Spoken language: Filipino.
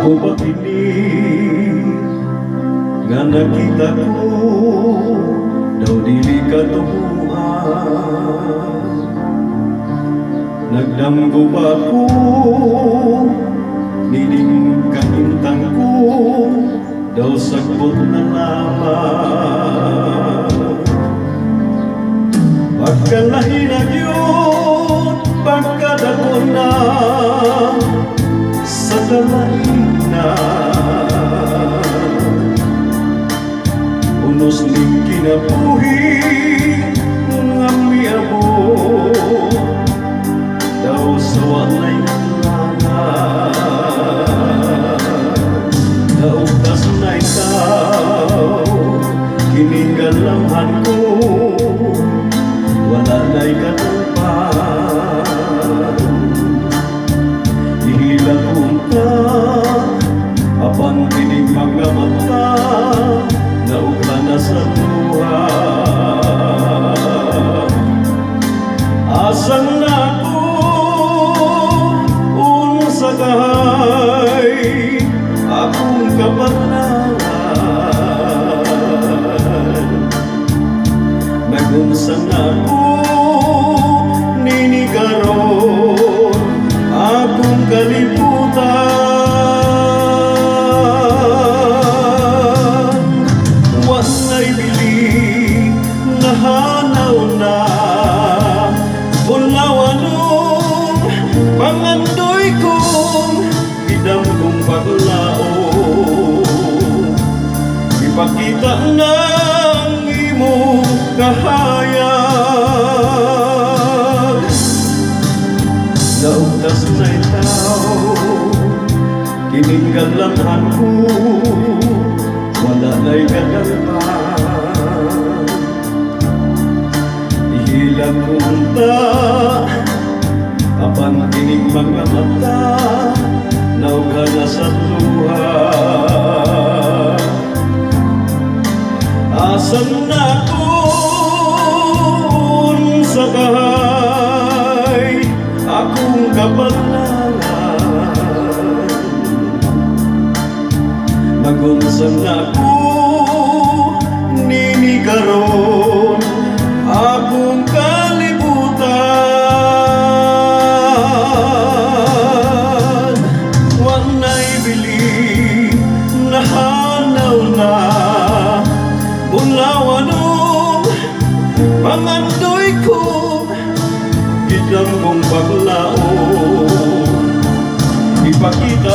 Ako ba kini nga nakita ko daw dili katubuhan. Nagdamgo ba ko nining kahintang ko daw sagbot na naman. Pagkalahi na yun, pagkadako na sa dalain na unos ning kinabuhi nga miabo daw sa walay langan. Naugtas na ikaw kining galamhan ko, wala na'y katulpan. Ihilang unta apan kining mga mata naugla na sa buhay. Asan na ko unsa kahay akong kabalaan. Nagunsa na ko ninigaron akong kalibutan. Wasay bili nahanaw na bulawanong pangandoy kong idam kong paglaong. Ipakita ng imo kahayag. Naugtas na itaw kining galamhan ko, wala na'y kagalpan. Ihilang unta apan kining mga mata naugla na sa luha. Asan na kun sa kahay akong kabalaan. Nagunsan na ko ninigaron akong kalibutan. Wanay bili nahanaw na bulawanong pangandoy ko idam kong paglaong. Ipakita